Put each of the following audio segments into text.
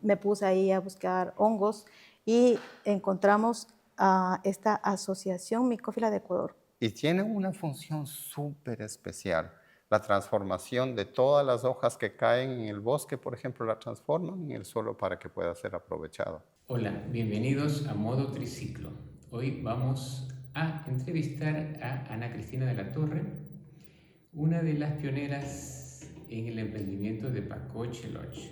me puse ahí a buscar hongos y encontramos a esta asociación Micófila de Ecuador. Y tiene una función súper especial. La transformación de todas las hojas que caen en el bosque, por ejemplo, la transforman en el suelo para que pueda ser aprovechado. Hola, bienvenidos a Modo Triciclo. Hoy vamos a entrevistar a Ana Cristina de la Torre, una de las pioneras en el emprendimiento de Pacoche Lodge.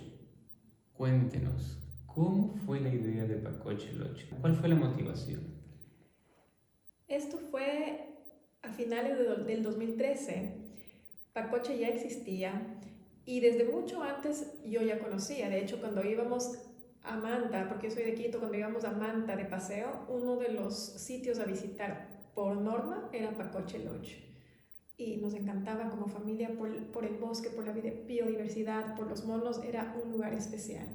Cuéntenos, ¿cómo fue la idea de Pacoche Lodge? ¿Cuál fue la motivación? Esto fue a finales del 2013. Pacoche ya existía y desde mucho antes yo ya conocía. De hecho, cuando íbamos a Manta, porque yo soy de Quito, cuando íbamos a Manta de paseo, uno de los sitios a visitar por norma era Pacoche Lodge. Y nos encantaba como familia por el bosque, por la biodiversidad, por los monos, era un lugar especial.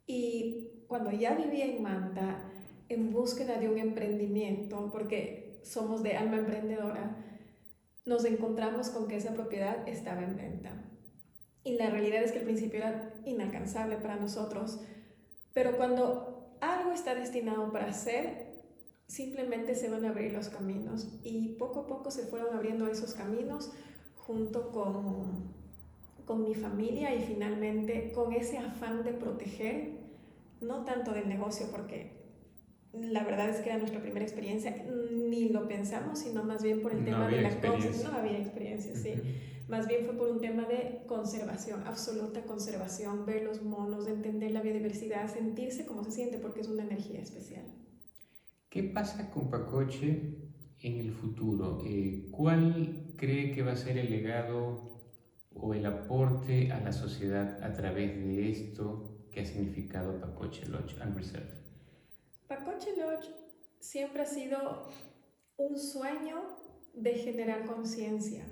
Y cuando ya vivía en Manta, en búsqueda de un emprendimiento, porque somos de alma emprendedora, nos encontramos con que esa propiedad estaba en venta. Y la realidad es que al principio era inalcanzable para nosotros, pero cuando algo está destinado para ser, simplemente se van a abrir los caminos. Y poco a poco se fueron abriendo esos caminos junto con mi familia y finalmente con ese afán de proteger, no tanto del negocio, porque la verdad es que era nuestra primera experiencia, ni lo pensamos, sino más bien por el tema de la conservación. No había experiencia, sí. Más bien fue por un tema de conservación, absoluta conservación, ver los monos, entender la biodiversidad, sentirse como se siente, porque es una energía especial. ¿Qué pasa con Pacoche en el futuro? ¿Cuál cree que va a ser el legado o el aporte a la sociedad a través de esto que ha significado Pacoche Lodge and Reserve? Pacoche Lodge siempre ha sido un sueño de generar conciencia.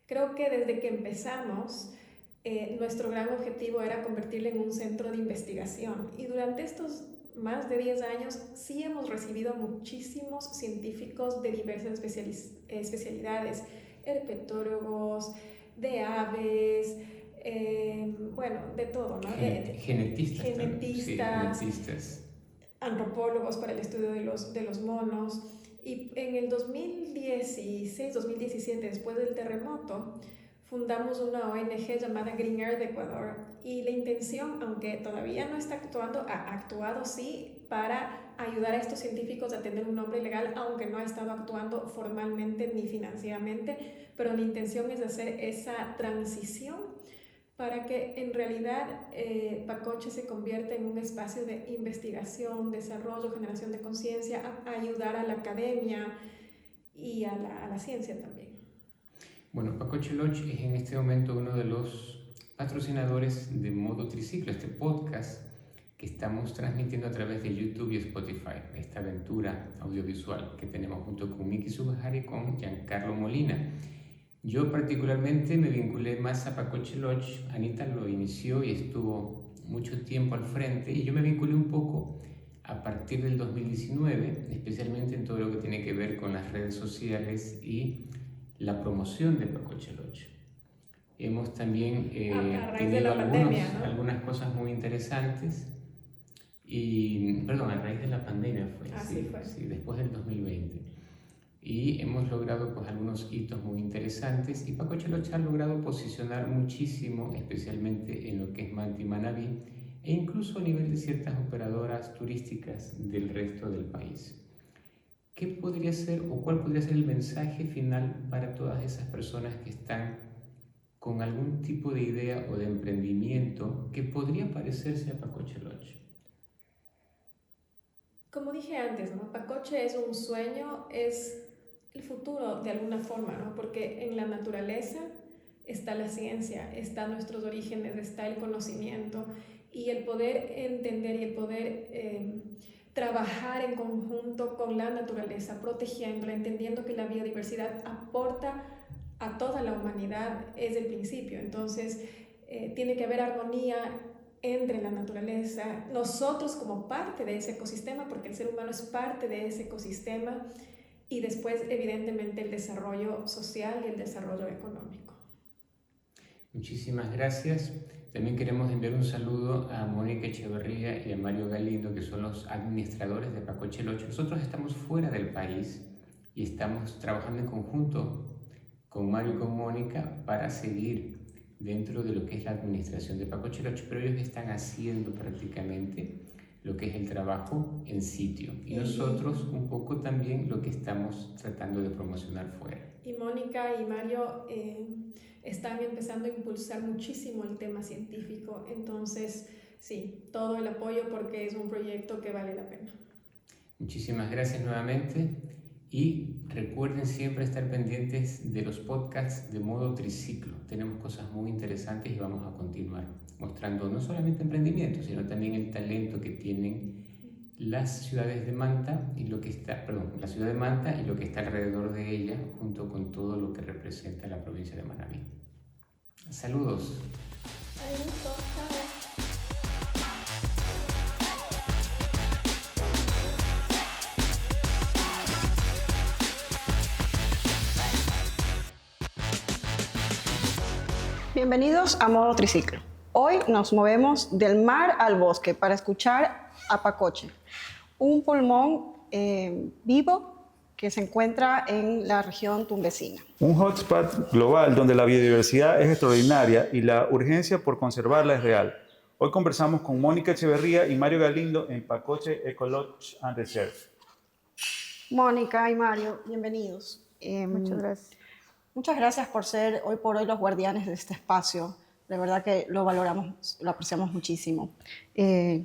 Creo que desde que empezamos, nuestro gran objetivo era convertirlo en un centro de investigación. Y durante estos más de 10 años sí hemos recibido muchísimos científicos de diversas especialidades, herpetólogos, de aves, bueno, de todo, ¿no? Genetistas, antropólogos para el estudio de los monos. Y en el 2016, 2017, después del terremoto, fundamos una ONG llamada Green Earth de Ecuador, y la intención, aunque todavía no está actuando, ha actuado sí para ayudar a estos científicos a tener un nombre legal, aunque no ha estado actuando formalmente ni financieramente, pero la intención es hacer esa transición para que en realidad Pacoche se convierta en un espacio de investigación, desarrollo, generación de conciencia, ayudar a la academia y a la ciencia también. Bueno, Pacoche Lodge es en este momento uno de los patrocinadores de Modo Triciclo, este podcast que estamos transmitiendo a través de YouTube y Spotify, esta aventura audiovisual que tenemos junto con Miki Subahara y con Giancarlo Molina. Yo particularmente me vinculé más a Pacoche Lodge. Anita lo inició y estuvo mucho tiempo al frente, y yo me vinculé un poco a partir del 2019, especialmente en todo lo que tiene que ver con las redes sociales y la promoción de Pacoche Lodge. Hemos también tenido algunas cosas muy interesantes. A raíz de la pandemia fue. Sí, después del 2020. Y hemos logrado pues algunos hitos muy interesantes, y Pacoche Lodge ha logrado posicionar muchísimo, especialmente en lo que es Manta y Manabí, e incluso a nivel de ciertas operadoras turísticas del resto del país. ¿Qué podría ser o cuál podría ser el mensaje final para todas esas personas que están con algún tipo de idea o de emprendimiento que podría parecerse a Pacoche Lodge? Como dije antes, ¿no? Pacoche es un sueño, es el futuro de alguna forma, ¿no? Porque en la naturaleza está la ciencia, están nuestros orígenes, está el conocimiento, y el poder entender y el poder trabajar en conjunto con la naturaleza, protegiéndola, entendiendo que la biodiversidad aporta a toda la humanidad es el principio. Entonces, tiene que haber armonía entre la naturaleza, nosotros como parte de ese ecosistema, porque el ser humano es parte de ese ecosistema, y después evidentemente el desarrollo social y el desarrollo económico. Muchísimas gracias. También queremos enviar un saludo a Mónica Echeverría y a Mario Galindo, que son los administradores de Pacoche el 8. Nosotros estamos fuera del país y estamos trabajando en conjunto con Mario y con Mónica para seguir dentro de lo que es la administración de Pacoche el 8, pero ellos están haciendo prácticamente lo que es el trabajo en sitio y nosotros un poco también lo que estamos tratando de promocionar fuera. Y Mónica y Mario están empezando a impulsar muchísimo el tema científico, entonces sí, todo el apoyo porque es un proyecto que vale la pena. Muchísimas gracias nuevamente y recuerden siempre estar pendientes de los podcasts de modo triciclo. Tenemos cosas muy interesantes y vamos a continuar mostrando no solamente emprendimiento, sino también el talento que tienen las ciudades de Manta y lo que está, la ciudad de Manta y lo que está alrededor de ella, junto con todo lo que representa la provincia de Manabí. Saludos. Adiós, chao. Bienvenidos a Modo Triciclo. Hoy nos movemos del mar al bosque para escuchar a Pacoche, un pulmón vivo que se encuentra en la región tumbesina. Un hotspot global donde la biodiversidad es extraordinaria y la urgencia por conservarla es real. Hoy conversamos con Mónica Echeverría y Mario Galindo en Pacoche Ecolodge and Reserve. Mónica y Mario, bienvenidos. Muchas gracias. Muchas gracias por ser hoy por hoy los guardianes de este espacio. De verdad que lo valoramos, lo apreciamos muchísimo.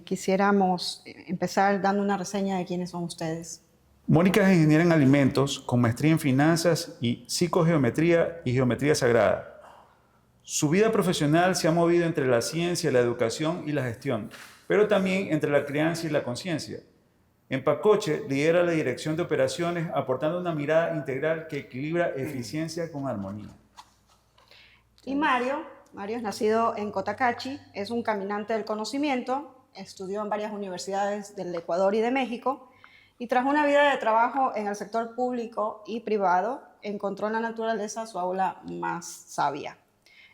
Quisiéramos empezar dando una reseña de quiénes son ustedes. Mónica es ingeniera en alimentos con maestría en finanzas y psicogeometría y geometría sagrada. Su vida profesional se ha movido entre la ciencia, la educación y la gestión, pero también entre la crianza y la conciencia. En Pacoche lidera la dirección de operaciones aportando una mirada integral que equilibra eficiencia con armonía. Y Mario es nacido en Cotacachi, es un caminante del conocimiento, estudió en varias universidades del Ecuador y de México y tras una vida de trabajo en el sector público y privado, encontró en la naturaleza su aula más sabia.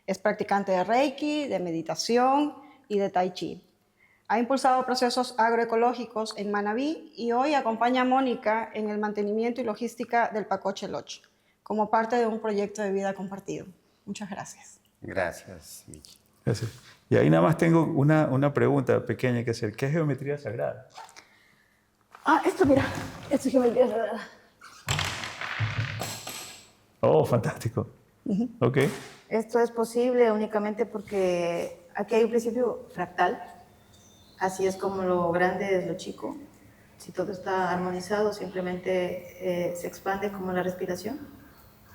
Es practicante de Reiki, de meditación y de Tai Chi. Ha impulsado procesos agroecológicos en Manabí y hoy acompaña a Mónica en el mantenimiento y logística del Pacoche Lodge, como parte de un proyecto de vida compartido. Muchas gracias. Gracias, Miki. Gracias. Y ahí nada más tengo una pregunta pequeña que hacer. ¿Qué es geometría sagrada? Esto mira, esto es geometría sagrada. Oh, fantástico. Ok. Esto es posible únicamente porque aquí hay un principio fractal. Así es como lo grande es lo chico. Si todo está armonizado, simplemente se expande como la respiración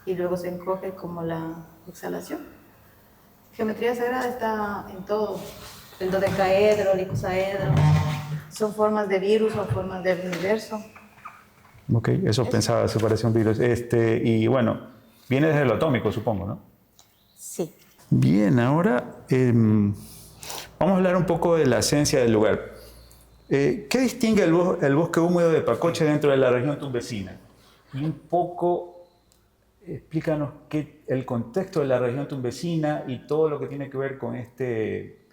y luego se encoge como la exhalación. Geometría sagrada está en todo. El dodecaedro, el icosaedro. Son formas de virus o formas del universo. Ok, eso pensaba, se parece a un virus. Y bueno, viene desde lo atómico, supongo, ¿no? Sí. Bien, ahora vamos a hablar un poco de la esencia del lugar. ¿Qué distingue el bosque húmedo de Pacoche dentro de la región tumbesina? Y un poco, explícanos el contexto de la región tumbesina y todo lo que tiene que ver con este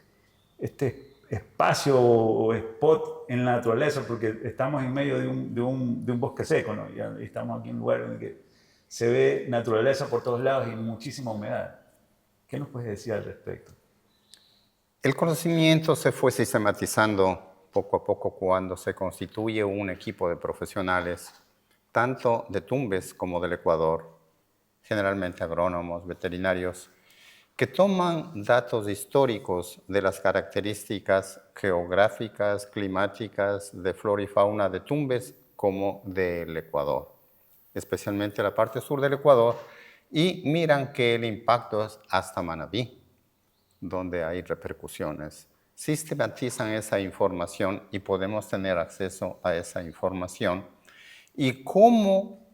espacio o spot en la naturaleza, porque estamos en medio de un bosque seco, ¿no? Ya estamos aquí en un lugar en el que se ve naturaleza por todos lados y muchísima humedad. ¿Qué nos puedes decir al respecto? El conocimiento se fue sistematizando poco a poco cuando se constituye un equipo de profesionales, tanto de Tumbes como del Ecuador, generalmente agrónomos, veterinarios, que toman datos históricos de las características geográficas, climáticas, de flora y fauna de Tumbes como del Ecuador, especialmente la parte sur del Ecuador, y miran que el impacto es hasta Manabí, donde hay repercusiones. Sistematizan esa información y podemos tener acceso a esa información y cómo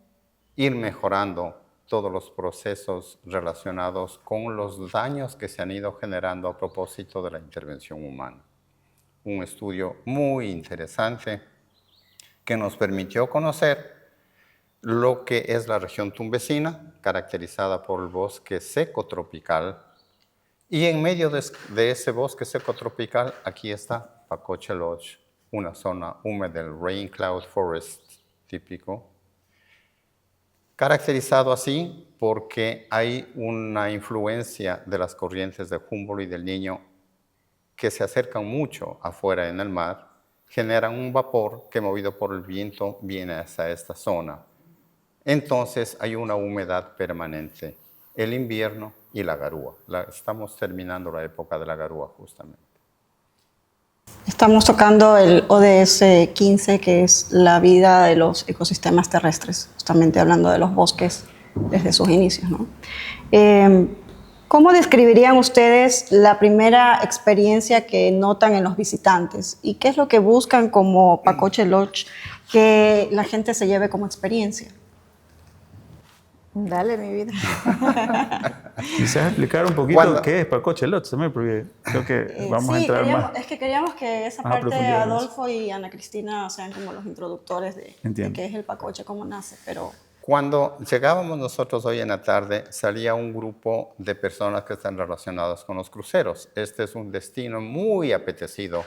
ir mejorando todos los procesos relacionados con los daños que se han ido generando a propósito de la intervención humana. Un estudio muy interesante que nos permitió conocer lo que es la región tumbesina, caracterizada por el bosque seco tropical, Y en medio de ese bosque seco tropical, aquí está Pacoche Lodge, una zona húmeda del Rain Cloud Forest típico, caracterizado así porque hay una influencia de las corrientes de Humboldt y del Niño que se acercan mucho afuera en el mar, generan un vapor que movido por el viento viene hacia esta zona. Entonces hay una humedad permanente, el invierno y la garúa. Estamos terminando la época de la garúa justamente. Estamos tocando el ODS 15, que es la vida de los ecosistemas terrestres, justamente hablando de los bosques desde sus inicios, ¿no? ¿Cómo describirían ustedes la primera experiencia que notan en los visitantes? ¿Y qué es lo que buscan como Pacoche Lodge que la gente se lleve como experiencia? Dale, mi vida. Quizás explicar un poquito qué es Pacoche Lodge también, porque creo que vamos a entrar más. Es que queríamos que esa más a parte profundidad en Adolfo y Ana Cristina sean como los introductores de qué es el Pacoche, cómo nace, pero... Cuando llegábamos nosotros hoy en la tarde, salía un grupo de personas que están relacionadas con los cruceros. Este es un destino muy apetecido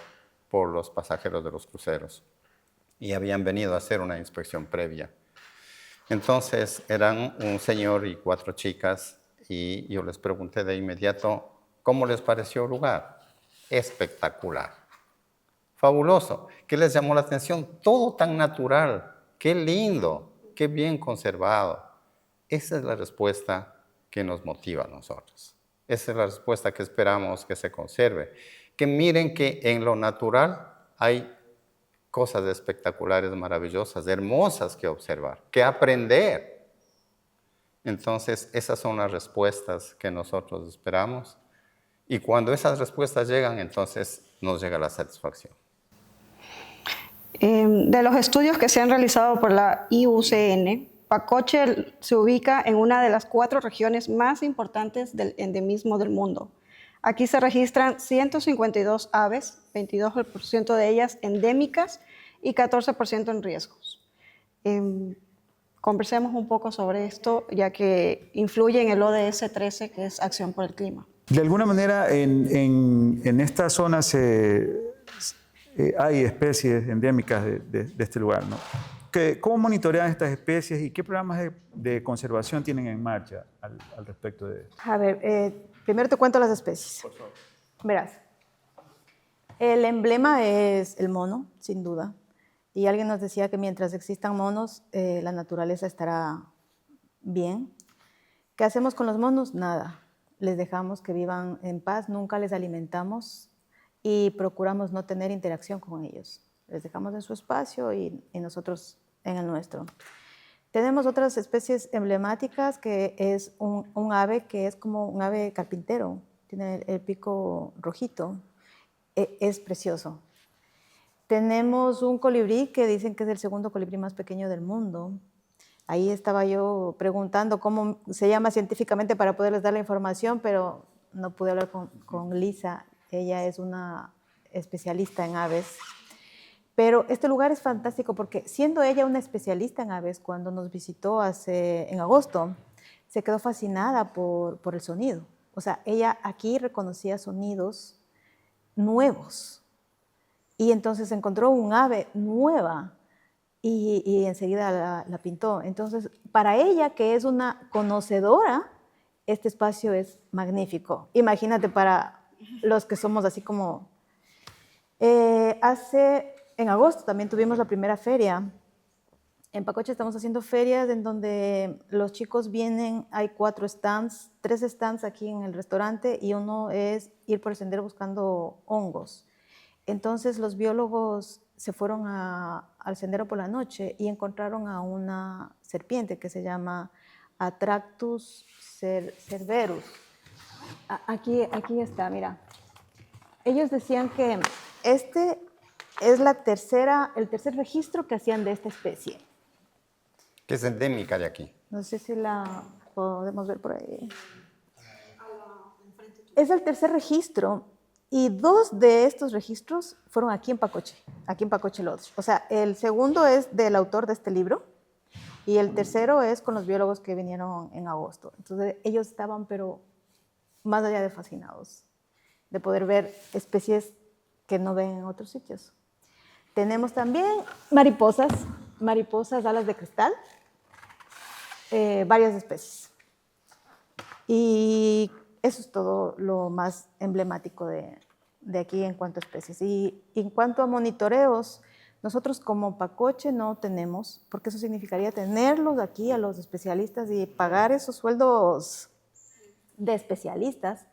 por los pasajeros de los cruceros y habían venido a hacer una inspección previa. Entonces eran un señor y 4 chicas y yo les pregunté de inmediato, ¿cómo les pareció el lugar? Espectacular, fabuloso. ¿Qué les llamó la atención? Todo tan natural, qué lindo. Qué bien conservado. Esa es la respuesta que nos motiva a nosotros. Esa es la respuesta que esperamos que se conserve. Que miren que en lo natural hay cosas espectaculares, maravillosas, hermosas que observar, que aprender. Entonces, esas son las respuestas que nosotros esperamos. Y cuando esas respuestas llegan, entonces nos llega la satisfacción. De los estudios que se han realizado por la IUCN, Pacoche se ubica en una de las 4 regiones más importantes del endemismo del mundo. Aquí se registran 152 aves, 22% de ellas endémicas y 14% en riesgos. Conversemos un poco sobre esto, ya que influye en el ODS 13, que es Acción por el Clima. De alguna manera, en esta zona hay especies endémicas de este lugar, ¿no? ¿Cómo monitorean estas especies y qué programas de conservación tienen en marcha al respecto de esto? A ver, primero te cuento las especies. Por favor. Verás, el emblema es el mono, sin duda. Y alguien nos decía que mientras existan monos, la naturaleza estará bien. ¿Qué hacemos con los monos? Nada. Les dejamos que vivan en paz, nunca les alimentamos y procuramos no tener interacción con ellos. Les dejamos en su espacio y nosotros en el nuestro. Tenemos otras especies emblemáticas, que es un ave que es como un ave carpintero, tiene el pico rojito, es precioso. Tenemos un colibrí que dicen que es el segundo colibrí más pequeño del mundo. Ahí estaba yo preguntando cómo se llama científicamente para poderles dar la información, pero no pude hablar con Lisa. Ella es una especialista en aves. Pero este lugar es fantástico porque, siendo ella una especialista en aves, cuando nos visitó en agosto, se quedó fascinada por el sonido. O sea, ella aquí reconocía sonidos nuevos. Y entonces encontró un ave nueva y enseguida la pintó. Entonces, para ella, que es una conocedora, este espacio es magnífico. Imagínate para los que somos así como... En agosto también tuvimos la primera feria. En Pacoche estamos haciendo ferias en donde los chicos vienen, hay 4 stands, 3 stands aquí en el restaurante y uno es ir por el sendero buscando hongos. Entonces los biólogos se fueron al sendero por la noche y encontraron a una serpiente que se llama Atractus cerberus. Aquí está, mira. Ellos decían que este es el tercer registro que hacían de esta especie. Que es endémica de aquí. No sé si la podemos ver por ahí. Es el tercer registro y 2 de estos registros fueron aquí en Pacoche Lodge. O sea, el segundo es del autor de este libro y el tercero es con los biólogos que vinieron en agosto. Entonces ellos estaban pero más allá de fascinados, de poder ver especies que no ven en otros sitios. Tenemos también mariposas alas de cristal, varias especies. Y eso es todo lo más emblemático de aquí en cuanto a especies. Y en cuanto a monitoreos, nosotros como Pacoche no tenemos, porque eso significaría tenerlos aquí a los especialistas y pagar esos sueldos de especialistas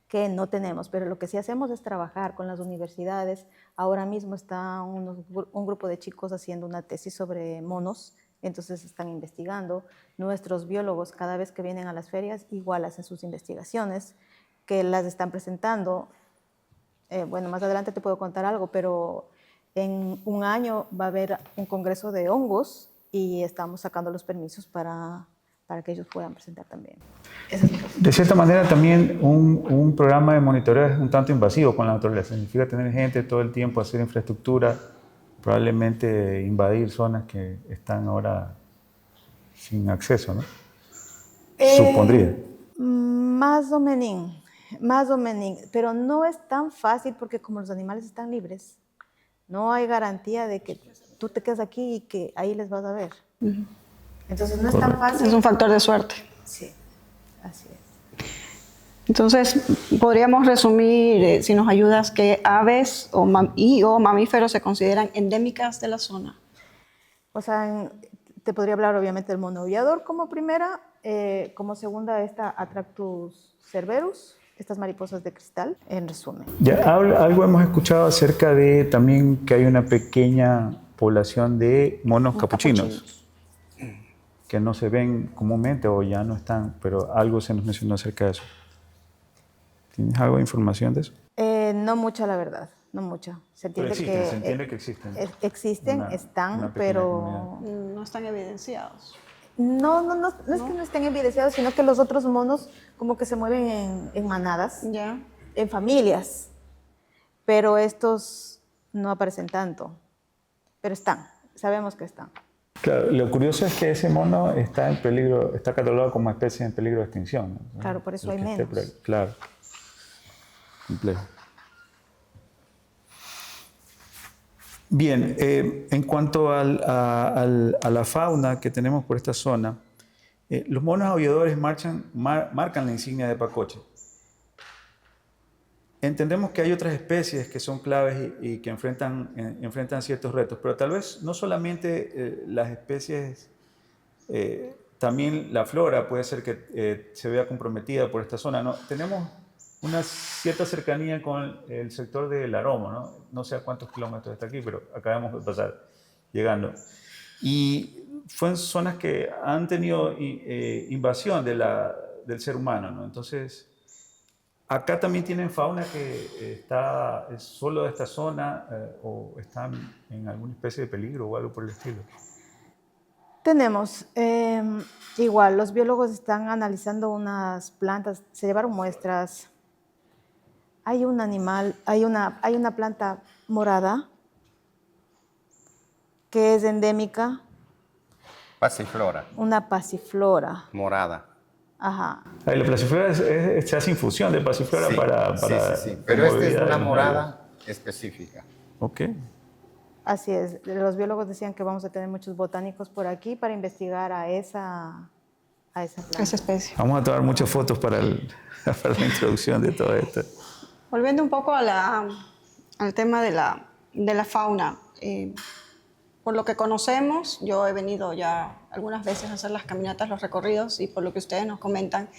que no tenemos. Pero lo que sí hacemos es trabajar con las universidades. Ahora mismo está un grupo de chicos haciendo una tesis sobre monos, entonces están investigando. Nuestros biólogos, cada vez que vienen a las ferias, igual hacen sus investigaciones, que las están presentando. Bueno, más adelante te puedo contar algo, pero en un año va a haber un congreso de hongos y estamos sacando los permisos para que ellos puedan presentar también. De cierta manera, también un programa de monitoreo es un tanto invasivo con la naturaleza. Significa tener gente todo el tiempo, hacer infraestructura, probablemente invadir zonas que están ahora sin acceso, ¿no? Supondría. Más o menos, pero no es tan fácil porque como los animales están libres, no hay garantía de que tú te quedas aquí y que ahí les vas a ver. Entonces no es tan fácil. Es un factor de suerte. Sí, así es. Entonces, podríamos resumir, si nos ayudas, que aves o mamíferos se consideran endémicas de la zona. O sea, te podría hablar obviamente del mono aullador como primera, como segunda esta Atractus cerberus, estas mariposas de cristal, en resumen. Ya, algo hemos escuchado acerca de también que hay una pequeña población de monos capuchinos que no se ven comúnmente o ya no están, pero algo se nos mencionó acerca de eso. ¿Tienes algo de información de eso? No mucha, la verdad, no mucha. Se entiende que existen. Existen, están, pero comunidad. No están evidenciados. no es que no estén evidenciados, sino que los otros monos como que se mueven en manadas, Ya. en familias, pero estos no aparecen tanto, pero están, sabemos que están. Claro, lo curioso es que ese mono está en peligro, está catalogado como especie en peligro de extinción, ¿no? Claro, por eso El hay que esté menos. por ahí. Claro. Complejo. Bien, en cuanto a la fauna que tenemos por esta zona, los monos aulladores marcan la insignia de Pacoche. Entendemos que hay otras especies que son claves y que enfrentan ciertos retos, pero tal vez no solamente las especies, también la flora puede ser que se vea comprometida por esta zona, ¿no? Tenemos una cierta cercanía con el sector del Aromo, ¿no? No sé a cuántos kilómetros está aquí, pero acabamos de pasar, llegando. Y fueron zonas que han tenido invasión del ser humano, ¿no? Entonces, acá también tienen fauna que es solo de esta zona o están en alguna especie de peligro o algo por el estilo. Tenemos, igual, los biólogos están analizando unas plantas, se llevaron muestras. Hay un animal, hay una planta morada que es endémica. Pasiflora. Una pasiflora. Morada. Ajá. La pasiflora se hace infusión de pasiflora Sí, para sí. Pero esta es una morada específica. Ok. Así es. Los biólogos decían que vamos a tener muchos botánicos por aquí para investigar a esa planta. Esa especie. Vamos a tomar muchas fotos para la introducción de todo esto. Volviendo un poco al tema de la fauna, por lo que conocemos, yo he venido ya algunas veces a hacer las caminatas, los recorridos, y por lo que ustedes nos comentan,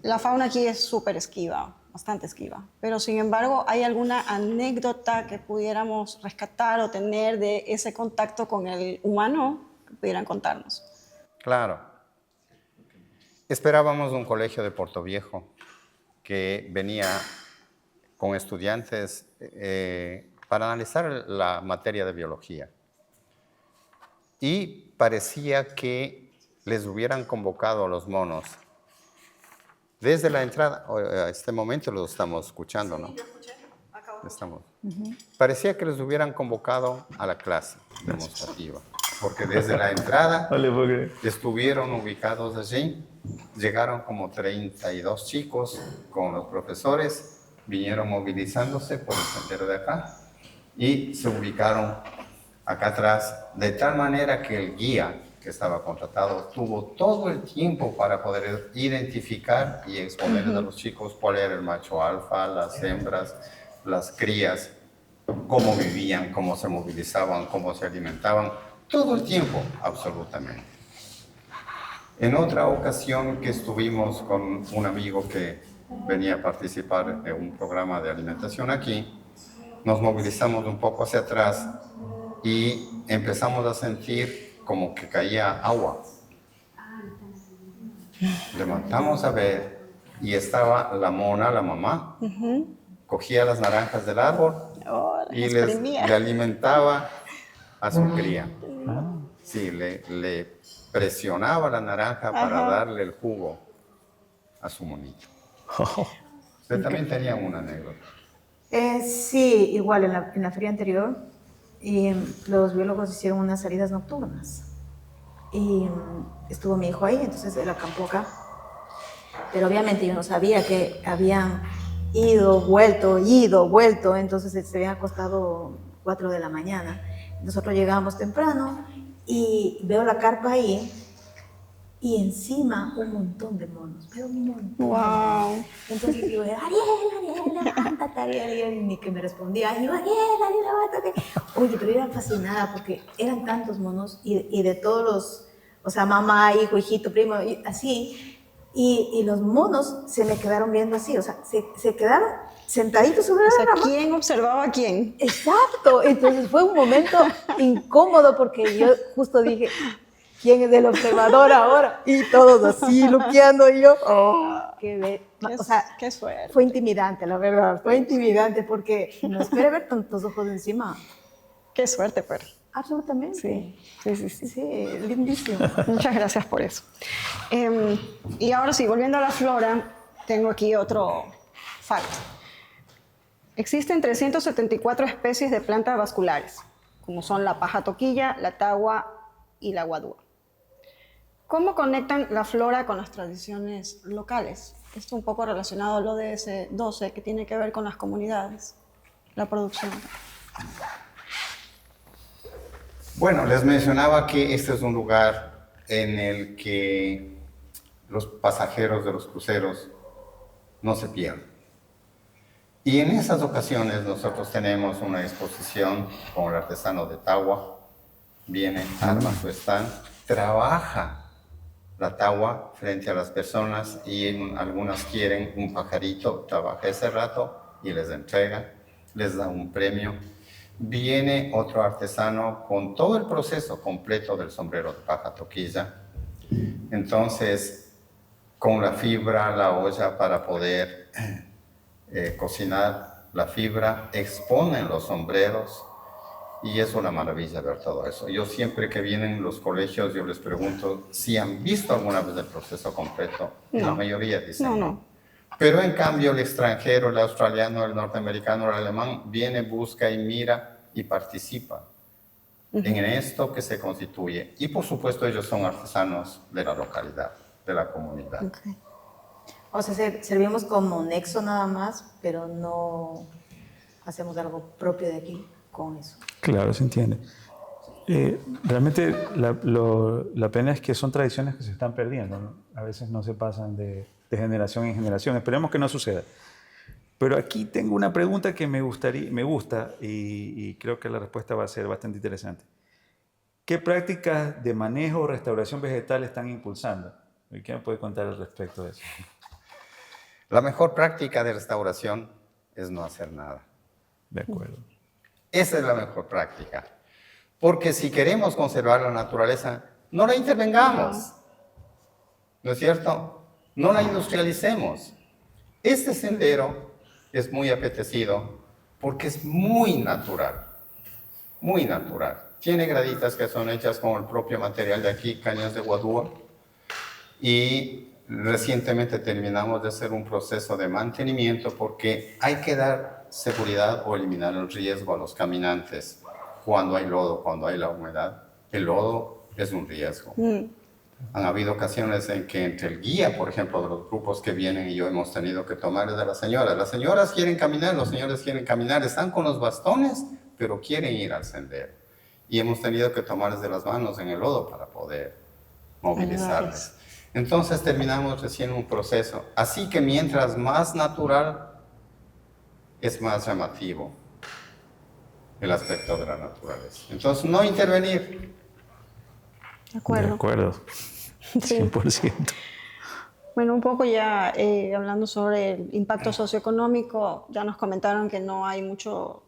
la fauna aquí es súper esquiva, bastante esquiva. Pero sin embargo, ¿hay alguna anécdota que pudiéramos rescatar o tener de ese contacto con el humano que pudieran contarnos? Claro. Esperábamos un colegio de Portoviejo que venía con estudiantes para analizar la materia de biología. Y parecía que les hubieran convocado a los monos. Desde la entrada, a este momento lo estamos escuchando, ¿no? Sí, yo escuché. Estamos. Parecía que les hubieran convocado a la clase demostrativa. Porque desde la entrada estuvieron ubicados allí llegaron como 32 chicos con los profesores, vinieron movilizándose por el sendero de acá y se ubicaron acá atrás, de tal manera que el guía que estaba contratado tuvo todo el tiempo para poder identificar y exponerles a los chicos cuál era el macho alfa, las hembras, las crías, cómo vivían, cómo se movilizaban, cómo se alimentaban, todo el tiempo, absolutamente. En otra ocasión que estuvimos con un amigo que venía a participar en un programa de alimentación aquí, nos movilizamos un poco hacia atrás y empezamos a sentir como que caía agua. Levantamos a ver y estaba la mona, la mamá, cogía las naranjas del árbol y le alimentaba a su cría. Sí, le presionaba la naranja para darle el jugo a su monito. Usted también tenía una anécdota. Sí, igual en la feria anterior, y los biólogos hicieron unas salidas nocturnas. Y estuvo mi hijo ahí, entonces él acampó acá. Pero obviamente yo no sabía que habían ido, vuelto, entonces se habían acostado 4 de la mañana. Nosotros llegábamos temprano y veo la carpa ahí y encima un montón de monos, pero un montón. Wow. Entonces digo, Ariel, levántate, Ariel, y ni que me respondía, y yo, Ariel, levántate. Oye, pero era fascinada porque eran tantos monos y de todos los, o sea, mamá, hijo, hijito, primo, y así, y los monos se me quedaron viendo así, o sea, se quedaron sentaditos sobre la rama. ¿Quién observaba a quién? Exacto, entonces fue un momento incómodo porque yo justo dije, ¿quién es el observador ahora? Y todos así, luqueando, y yo, Qué suerte. fue intimidante, la verdad, fue intimidante porque no esperé ver tantos ojos encima. Qué suerte, pero. Absolutamente. Sí, lindísimo. Muchas gracias por eso. Y ahora sí, volviendo a la flora, tengo aquí otro fact. Existen 374 especies de plantas vasculares, como son la paja toquilla, la tagua y la guadúa. ¿Cómo conectan la flora con las tradiciones locales? Esto un poco relacionado a lo de ese 12 que tiene que ver con las comunidades, la producción. Bueno, les mencionaba que este es un lugar en el que los pasajeros de los cruceros no se pierden. Y en esas ocasiones nosotros tenemos una exposición con el artesano de Tagua. Viene, arma su stand, trabaja la tagua frente a las personas y algunas quieren un pajarito, trabaja ese rato y les entrega, les da un premio. Viene otro artesano con todo el proceso completo del sombrero de paja toquilla. Entonces, con la fibra, la olla para poder cocinar la fibra, exponen los sombreros y es una maravilla ver todo eso. Yo siempre que vienen los colegios, yo les pregunto si han visto alguna vez el proceso completo. No. La mayoría dicen No. Pero en cambio el extranjero, el australiano, el norteamericano, el alemán, viene, busca y mira y participa en esto que se constituye. Y por supuesto ellos son artesanos de la localidad, de la comunidad. Okay. O sea, servimos como nexo nada más, pero no hacemos algo propio de aquí con eso. Claro, se entiende. Realmente la pena es que son tradiciones que se están perdiendo, ¿no? A veces no se pasan de generación en generación. Esperemos que no suceda. Pero aquí tengo una pregunta que me gusta y creo que la respuesta va a ser bastante interesante. ¿Qué prácticas de manejo o restauración vegetal están impulsando? ¿Qué me puede contar al respecto de eso? La mejor práctica de restauración es no hacer nada. De acuerdo. Esa es la mejor práctica. Porque si queremos conservar la naturaleza, no la intervengamos. ¿No es cierto? No la industrialicemos. Este sendero es muy apetecido porque es muy natural. Muy natural. Tiene graditas que son hechas con el propio material de aquí, cañas de guadúa. Y recientemente terminamos de hacer un proceso de mantenimiento porque hay que dar seguridad o eliminar el riesgo a los caminantes. Cuando hay lodo, cuando hay la humedad, el lodo es un riesgo. Han habido ocasiones en que entre el guía, por ejemplo, de los grupos que vienen y yo hemos tenido que tomar es de las señoras. Las señoras quieren caminar, los señores quieren caminar, están con los bastones, pero quieren ir al sendero. Y hemos tenido que tomarles de las manos en el lodo para poder movilizarles. Entonces terminamos recién un proceso. Así que mientras más natural, es más llamativo el aspecto de la naturaleza. Entonces, no intervenir. De acuerdo. De acuerdo. Sí. 100%. Bueno, un poco ya hablando sobre el impacto socioeconómico, ya nos comentaron que no hay mucho,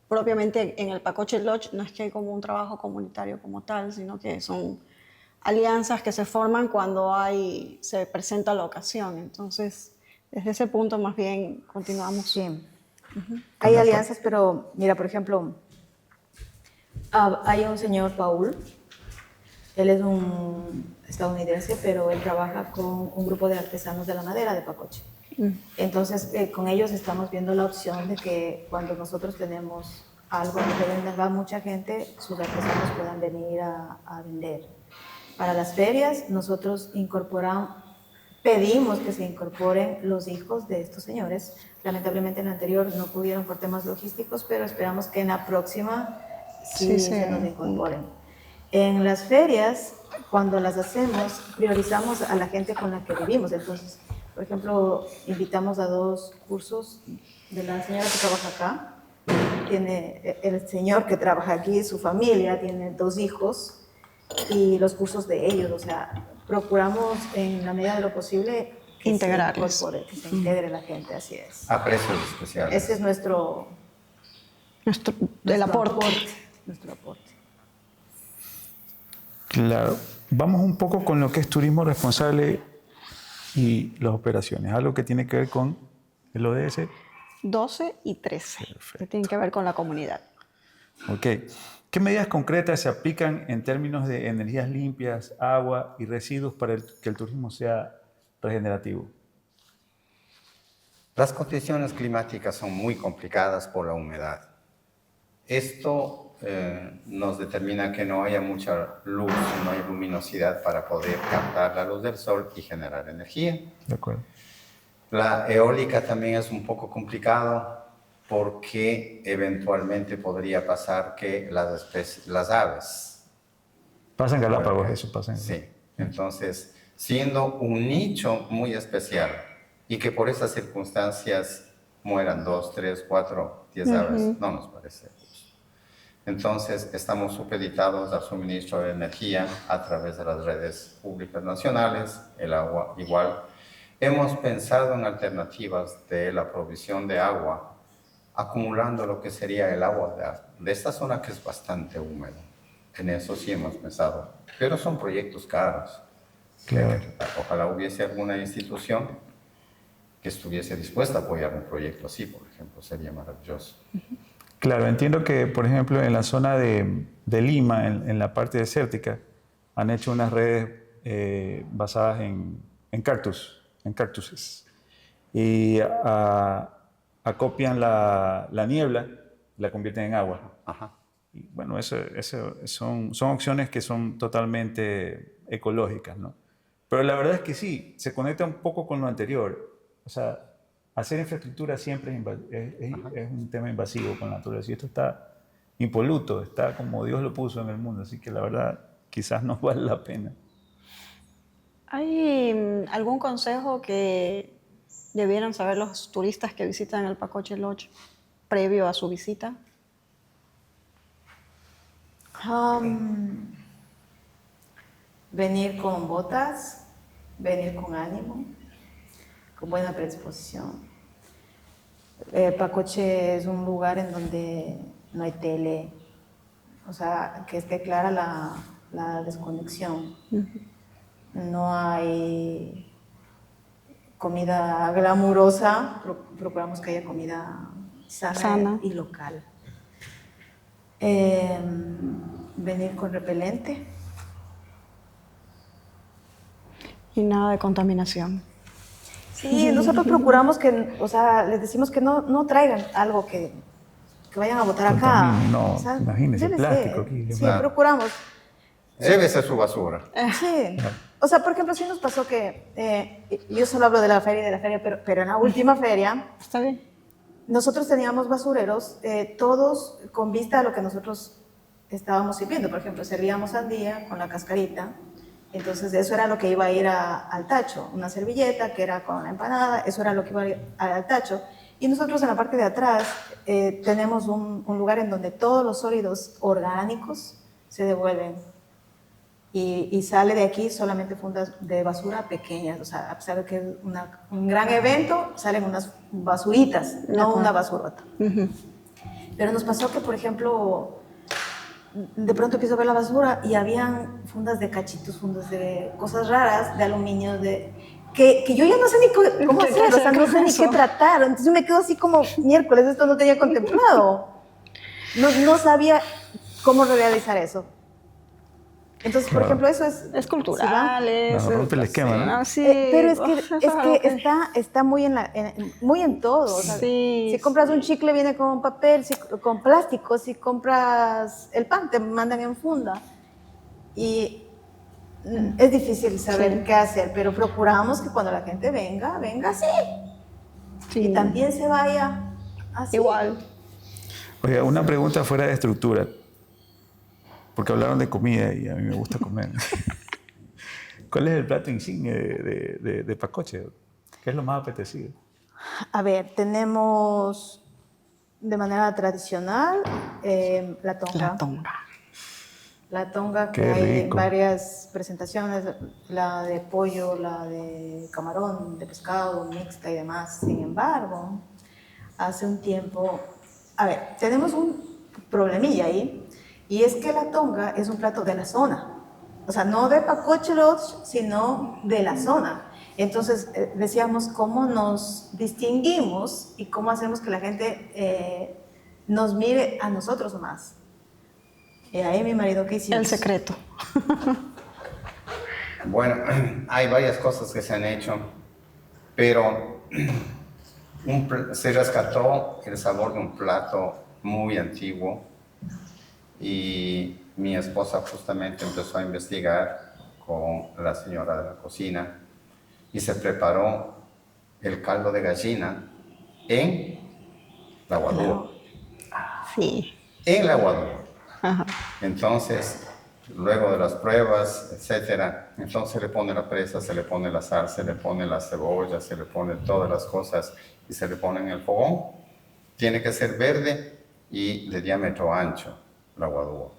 propiamente en el Pacoche Lodge, no es que hay como un trabajo comunitario como tal, sino que son alianzas que se forman cuando se presenta la ocasión. Entonces, desde ese punto más bien continuamos. Sí. Hay alianzas, pero mira, por ejemplo, hay un señor, Paul, él es un estadounidense, pero él trabaja con un grupo de artesanos de la madera de Pacoche. Entonces, con ellos estamos viendo la opción de que cuando nosotros tenemos algo que va mucha gente, sus artesanos puedan venir a vender. Para las ferias, nosotros pedimos que se incorporen los hijos de estos señores. Lamentablemente en la anterior no pudieron por temas logísticos, pero esperamos que en la próxima sí se nos incorporen. En las ferias, cuando las hacemos, priorizamos a la gente con la que vivimos. Entonces, por ejemplo, invitamos a 2 cursos de la señora que trabaja acá. Tiene el señor que trabaja aquí, su familia, tiene 2 hijos y los cursos de ellos. O sea, procuramos en la medida de lo posible que integrarles, que se integre la gente, así es. A precios especiales. Ese es nuestro aporte. Nuestro aporte. Claro. Vamos un poco con lo que es turismo responsable y las operaciones. Algo que tiene que ver con el ODS. 12 y 13, que tienen que ver con la comunidad. Ok. ¿Qué medidas concretas se aplican en términos de energías limpias, agua y residuos para que el turismo sea regenerativo? Las condiciones climáticas son muy complicadas por la humedad. Esto nos determina que no haya mucha luz, no hay luminosidad para poder captar la luz del sol y generar energía. De acuerdo. La eólica también es un poco complicado porque eventualmente podría pasar que las aves... Pasa en Galápagos, eso pasa en Sí, entonces, siendo un nicho muy especial y que por esas circunstancias mueran 2, 3, 4, 10 aves, no nos parece justo. Entonces, estamos supeditados al suministro de energía a través de las redes públicas nacionales, el agua igual. Hemos pensado en alternativas de la provisión de agua, acumulando lo que sería el agua de esta zona que es bastante húmeda. En eso sí hemos pensado, pero son proyectos caros. Claro. Ojalá hubiese alguna institución que estuviese dispuesta a apoyar un proyecto así, por ejemplo, sería maravilloso. Claro, entiendo que, por ejemplo, en la zona de Lima, en la parte desértica, han hecho unas redes basadas en cactuses. Y acopian la niebla, la convierten en agua. Ajá. Y bueno, son opciones que son totalmente ecológicas, ¿no? Pero la verdad es que sí, se conecta un poco con lo anterior. O sea, hacer infraestructura siempre es un tema invasivo con la naturaleza. Y esto está impoluto, está como Dios lo puso en el mundo. Así que la verdad, quizás no vale la pena. ¿Hay algún consejo que debieran saber los turistas que visitan el Pacoche Lodge previo a su visita? Venir con botas, venir con ánimo, con buena predisposición. Pacoche es un lugar en donde no hay tele, o sea, que esté clara la desconexión. No hay comida glamurosa, procuramos que haya comida sana. Y local. Venir con repelente. Y nada de contaminación. Sí, nosotros procuramos que, o sea, les decimos que no traigan algo que vayan a botar acá. No, o sea, imagínese, debe plástico ser. aquí. Sí, procuramos. llévese su basura. Sí. O sea, por ejemplo, sí nos pasó que, yo solo hablo de la feria, pero en la última feria, Está bien. nosotros teníamos basureros, todos con vista a lo que nosotros estábamos sirviendo. Por ejemplo, servíamos sandía con la cascarita, entonces eso era lo que iba a ir al tacho. Una servilleta que era con la empanada, eso era lo que iba a ir al tacho. Y nosotros en la parte de atrás tenemos un lugar en donde todos los sólidos orgánicos se devuelven. Y sale de aquí solamente fundas de basura pequeñas. O sea, a pesar de que es un gran evento, salen unas basuritas, no una basurota. Pero nos pasó que, por ejemplo, de pronto empiezo a ver la basura y habían fundas de cachitos, fundas de cosas raras, de aluminio, que yo ya no sé ni cómo hacer, o sea, no sé ni qué tratar. Entonces me quedo así como, miércoles, esto no tenía contemplado. No sabía cómo realizar eso. Entonces, por ejemplo, eso es cultural, No, rompe el esquema, ¿no? Ah, sí. pero es Eso que algo está muy muy en todo. O sea, Sí. si compras un chicle viene con papel, con plástico. Si compras el pan te mandan en funda. Y es difícil saber qué hacer, pero procuramos que cuando la gente venga así. Sí. Y también se vaya así. Igual. Oiga, una pregunta fuera de estructura, porque hablaron de comida y a mí me gusta comer. ¿Cuál es el plato insignia de Pacoche? ¿Qué es lo más apetecido? A ver, tenemos de manera tradicional la tonga. La tonga. La tonga, que Qué hay rico. varias presentaciones, la de pollo, la de camarón, de pescado, mixta y demás. Sin embargo, hace un tiempo, a ver, tenemos un problemilla ahí, y es que la tonga es un plato de la zona. O sea, no de Pacoche Lodge, sino de la zona. Entonces, decíamos cómo nos distinguimos y cómo hacemos que la gente nos mire a nosotros más. Y ahí mi marido, ¿qué hicimos? El secreto. Bueno, hay varias cosas que se han hecho, pero se rescató el sabor de un plato muy antiguo y mi esposa justamente empezó a investigar con la señora de la cocina y se preparó el caldo de gallina en la guadúa. Sí. En la guadúa. Ajá. Entonces, luego de las pruebas, etcétera, entonces se le pone la presa, se le pone la sal, se le pone la cebolla, se le pone todas las cosas y se le pone en el fogón. Tiene que ser verde y de diámetro ancho, la guadúa.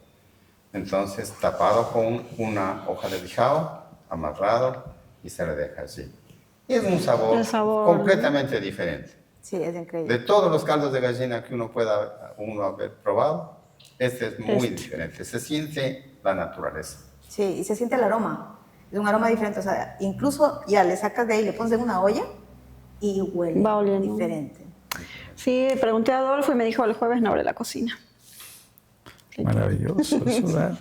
Entonces, tapado con una hoja de bijao, amarrado y se le deja así. Y es un sabor completamente diferente. Sí, es increíble. De todos los caldos de gallina que uno haber probado, este es muy diferente. Se siente la naturaleza. Sí, y se siente el aroma. Es un aroma diferente. O sea, incluso ya le sacas de ahí, le pones en una olla y huele Va oliendo. diferente. Sí, pregunté a Adolfo y me dijo el jueves no abre la cocina. Maravilloso. Eso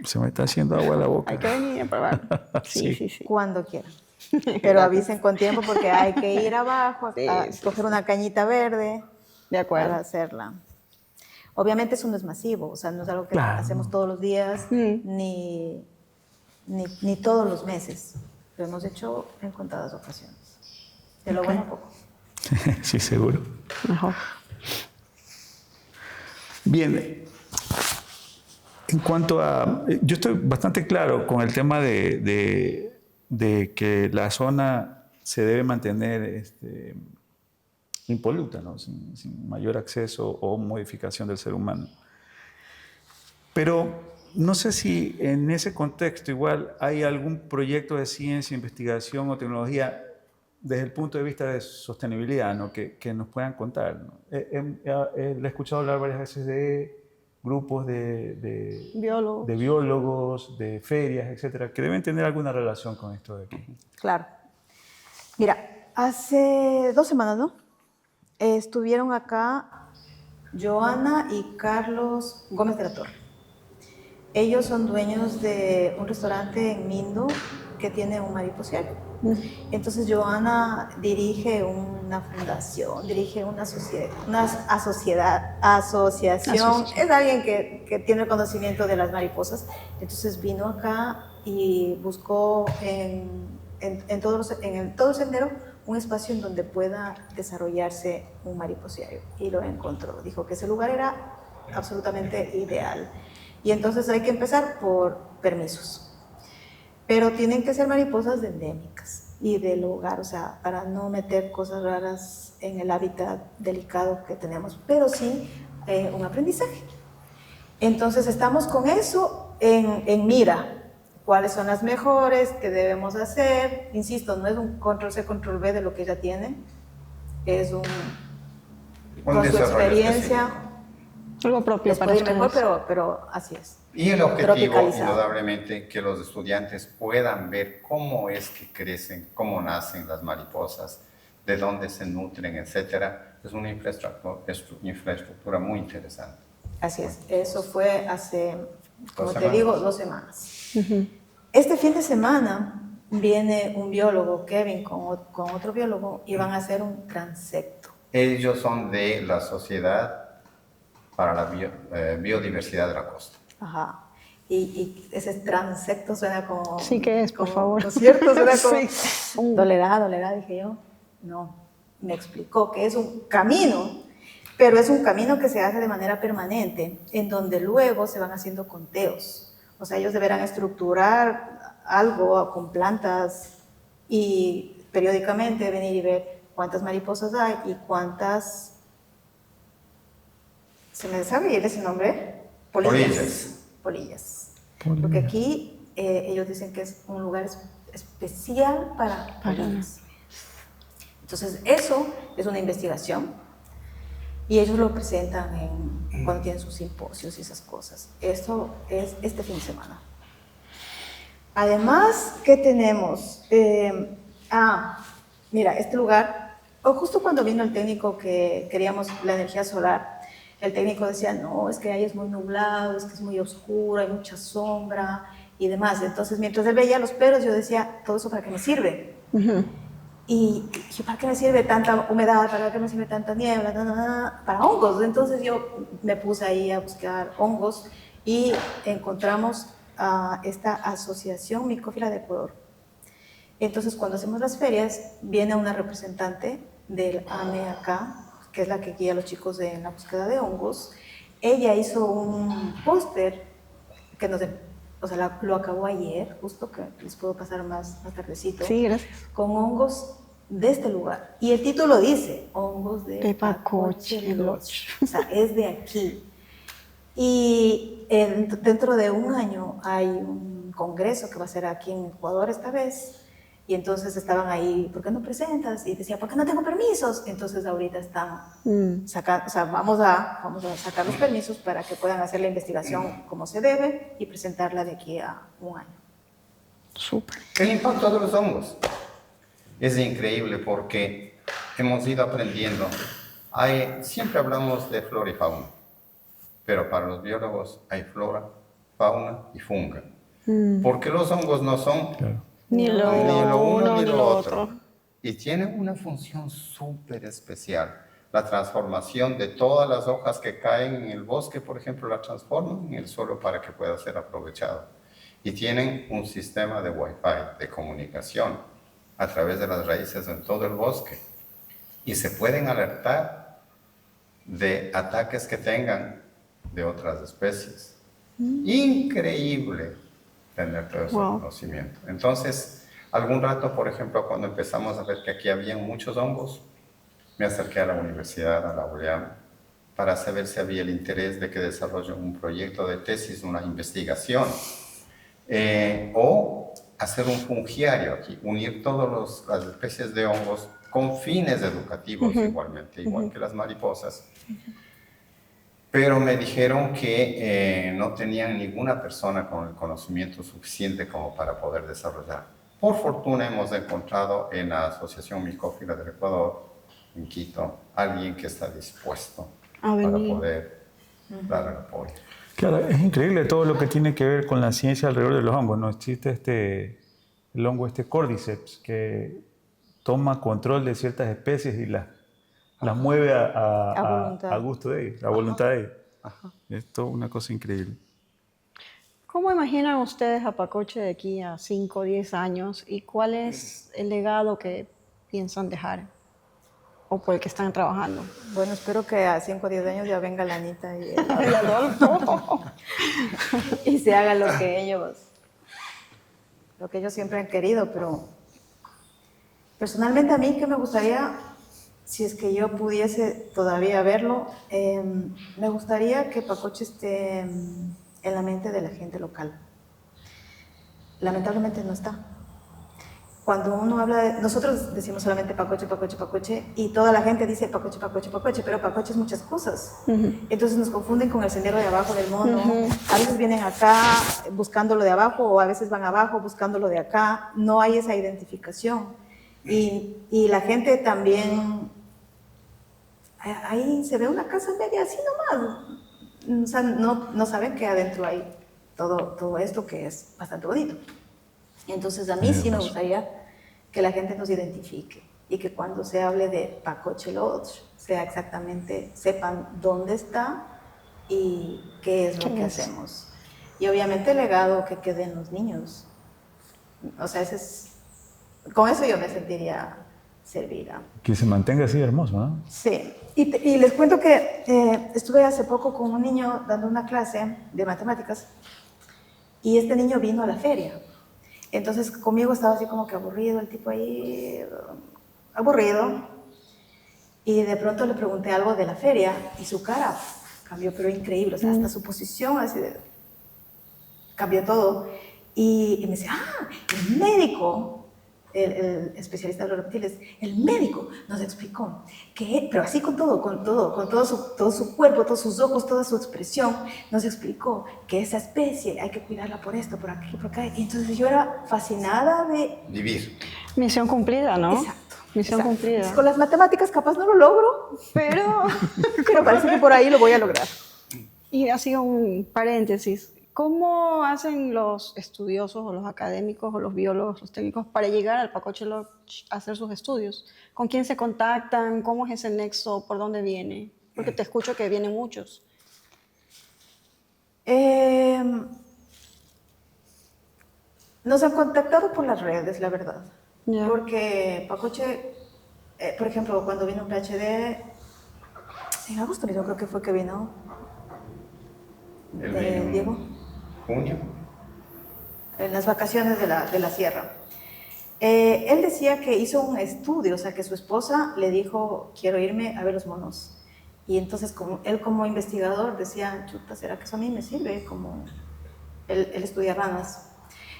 se me está haciendo agua a la boca. Hay que venir a probar. Sí, sí, sí. Cuando quieran. Pero avisen con tiempo porque hay que ir abajo a Sí, coger una cañita verde De acuerdo. para hacerla. Obviamente eso no es masivo, o sea, no es algo que Claro. hacemos todos los días ni todos los meses. Lo hemos hecho en contadas ocasiones. De lo bueno poco. Sí, seguro. Mejor. Bien, en cuanto a... Yo estoy bastante claro con el tema de que la zona se debe mantener impoluta, ¿no? Sin mayor acceso o modificación del ser humano. Pero no sé si en ese contexto igual hay algún proyecto de ciencia, investigación o tecnología desde el punto de vista de sostenibilidad, ¿no? que nos puedan contar, ¿no? Le he escuchado hablar varias veces de grupos de biólogos, de ferias, etcétera, que deben tener alguna relación con esto de aquí. Claro. Mira, hace 2 semanas, ¿no? Estuvieron acá Joana y Carlos Gómez de la Torre. Ellos son dueños de un restaurante en Mindo que tiene un mariposiario. Entonces Joana dirige una fundación, dirige una asociación, es alguien que tiene conocimiento de las mariposas. Entonces vino acá y buscó en todo el sendero un espacio en donde pueda desarrollarse un mariposiario, y lo encontró. Dijo que ese lugar era absolutamente ideal. Y entonces hay que empezar por permisos. Pero tienen que ser mariposas endémicas y del hogar, o sea, para no meter cosas raras en el hábitat delicado que tenemos, pero sí un aprendizaje. Entonces estamos con eso en mira. ¿Cuáles son las mejores? ¿Qué debemos hacer? Insisto, no es un control-C, control-V de lo que ella tiene, es con su experiencia. Algo propio Les para puede ir ustedes. mejor, pero así es. Y el objetivo, Tropicalizado. indudablemente, que los estudiantes puedan ver cómo es que crecen, cómo nacen las mariposas, de dónde se nutren, etcétera. Es una infraestructura muy interesante. Así es. Eso fue hace, como te 2 semanas. digo, 2 semanas. Este fin de semana viene un biólogo, Kevin, con otro biólogo, y van a hacer un transecto. Ellos son de la Sociedad para la Biodiversidad de la Costa. Ajá. Y ese transecto suena como... Sí, ¿qué es, por favor? ¿No es cierto? Suena como... Sí. Dolerá, dije yo. No, me explicó que es un camino, pero es un camino que se hace de manera permanente, en donde luego se van haciendo conteos. O sea, ellos deberán estructurar algo con plantas y periódicamente venir y ver cuántas mariposas hay y cuántas... ¿Se me sabe ir ese nombre? Polillas. Porque aquí ellos dicen que es un lugar especial para polillas. Entonces, eso es una investigación y ellos lo presentan cuando tienen sus simposios y esas cosas. Esto es este fin de semana. Además, ¿qué tenemos? Mira, este lugar, justo cuando vino el técnico que queríamos la energía solar, el técnico decía, no, es que ahí es muy nublado, es que es muy oscuro, hay mucha sombra y demás. Entonces, mientras él veía los pelos, yo decía, ¿todo eso para qué me sirve? Y yo, ¿para qué me sirve tanta humedad? ¿Para qué me sirve tanta niebla? Para hongos. Entonces yo me puse ahí a buscar hongos y encontramos a esta asociación Micófila de Ecuador. Entonces, cuando hacemos las ferias, viene una representante del AME acá, que es la que guía a los chicos en la búsqueda de hongos. Ella hizo un póster que lo acabó ayer, justo, que les puedo pasar más tardecito. Sí, gracias. Con hongos de este lugar. Y el título dice, hongos de Pacoche Lodge. O sea, es de aquí. Y dentro de un año hay un congreso que va a ser aquí en Ecuador esta vez. Y entonces estaban ahí, ¿por qué no presentas? Y decía, ¿por qué no tengo permisos? Entonces ahorita están sacando, o sea, vamos a sacar los permisos para que puedan hacer la investigación como se debe y presentarla de aquí a un año. Súper. El impacto de los hongos es increíble porque hemos ido aprendiendo. Siempre hablamos de flora y fauna, pero para los biólogos hay flora, fauna y funga. Porque los hongos no son Ni lo uno ni lo otro. Y tienen una función súper especial. La transformación de todas las hojas que caen en el bosque, por ejemplo, la transforman en el suelo para que pueda ser aprovechado. Y tienen un sistema de Wi-Fi, de comunicación, a través de las raíces en todo el bosque. Y se pueden alertar de ataques que tengan de otras especies. Increíble tener todo ese conocimiento. Entonces, algún rato, por ejemplo, cuando empezamos a ver que aquí había muchos hongos, me acerqué a la universidad, a la ULEAM, para saber si había el interés de que desarrollen un proyecto de tesis, una investigación, o hacer un fungiario aquí, unir todas las especies de hongos con fines educativos igualmente, igual que las mariposas. Pero me dijeron que no tenían ninguna persona con el conocimiento suficiente como para poder desarrollar. Por fortuna hemos encontrado en la Asociación Micófila del Ecuador, en Quito, alguien que está dispuesto para poder dar el apoyo. Claro, es increíble todo lo que tiene que ver con la ciencia alrededor de los hongos. No existe el hongo Cordyceps, que toma control de ciertas especies y las mueve a gusto de ellos, a voluntad de ellos. Es toda una cosa increíble. ¿Cómo imaginan ustedes a Pacoche de aquí a 5 o 10 años y cuál es el legado que piensan dejar o por el que están trabajando? Bueno, espero que a 5 o 10 años ya venga la Anita y El Adolfo. y se haga lo que ellos siempre han querido, pero personalmente a mí que me gustaría, si es que yo pudiese todavía verlo, me gustaría que Pacoche esté en la mente de la gente local. Lamentablemente no está. Cuando uno habla nosotros decimos solamente Pacoche, Pacoche, Pacoche, y toda la gente dice Pacoche, Pacoche, Pacoche, pero Pacoche es muchas cosas. Entonces nos confunden con el sendero de abajo del mono. A veces vienen acá buscando lo de abajo, o a veces van abajo buscando lo de acá. No hay esa identificación. Y la gente también, ahí se ve una casa media así nomás. O sea, no saben que adentro hay todo esto que es bastante bonito. Entonces a mí sí me gustaría que la gente nos identifique y que cuando se hable de Pacoche Lodge sea exactamente, sepan dónde está y qué es lo que hacemos. Y obviamente el legado que quede en los niños. O sea, con eso yo me sentiría servida. Que se mantenga así hermoso, ¿no? Sí, y les cuento que estuve hace poco con un niño dando una clase de matemáticas y este niño vino a la feria. Entonces conmigo estaba así como que aburrido, el tipo ahí, aburrido. Y de pronto le pregunté algo de la feria y su cara cambió, pero increíble, o sea, hasta su posición así cambió todo. Y me decía, el médico, el especialista de los reptiles, el médico nos explicó que, pero así con todo su cuerpo, todos sus ojos, toda su expresión, nos explicó que esa especie hay que cuidarla por esto, por aquí, por acá. Y entonces yo era fascinada de Vivir. Misión cumplida, ¿no? Exacto. Misión cumplida. Con las matemáticas capaz no lo logro, pero parece que por ahí lo voy a lograr. Y así un paréntesis. ¿Cómo hacen los estudiosos o los académicos o los biólogos, los técnicos para llegar al Pacoche Lodge a hacer sus estudios? ¿Con quién se contactan? ¿Cómo es ese nexo? ¿Por dónde viene? Porque te escucho que vienen muchos. Nos han contactado por las redes, la verdad. Ya. Porque Pacoche, por ejemplo, cuando vino un PhD, en agosto yo creo que fue que vino Diego. ¿Junio? En las vacaciones de la sierra. Él decía que hizo un estudio, o sea, que su esposa le dijo, quiero irme a ver los monos. Y entonces él como investigador decía, chuta, ¿será que eso a mí me sirve? Como él estudia ranas.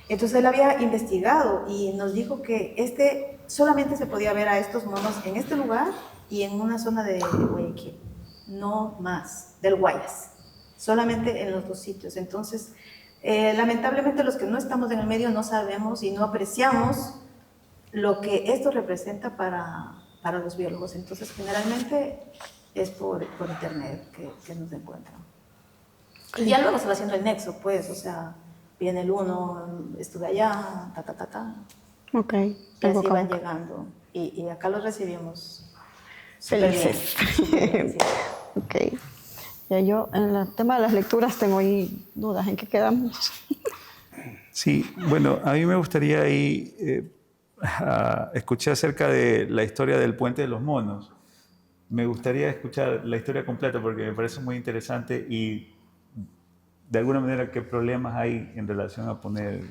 Entonces él había investigado y nos dijo que solamente se podía ver a estos monos en este lugar y en una zona de Guayaquil, no más, del Guayas, solamente en los dos sitios. Entonces, lamentablemente los que no estamos en el medio no sabemos y no apreciamos lo que esto representa para los biólogos. Entonces, generalmente es por internet que nos encuentran. Y ya luego se va haciendo el nexo, pues, o sea, viene el uno, estuve allá, Ok. Y así van llegando. Y acá los recibimos felices. Súper bien, sí. Ok. Ya yo en el tema de las lecturas tengo ahí dudas. ¿En qué quedamos? Sí, bueno, a mí me gustaría ahí escuchar acerca de la historia del Puente de los Monos. Me gustaría escuchar la historia completa porque me parece muy interesante y de alguna manera qué problemas hay en relación a poner...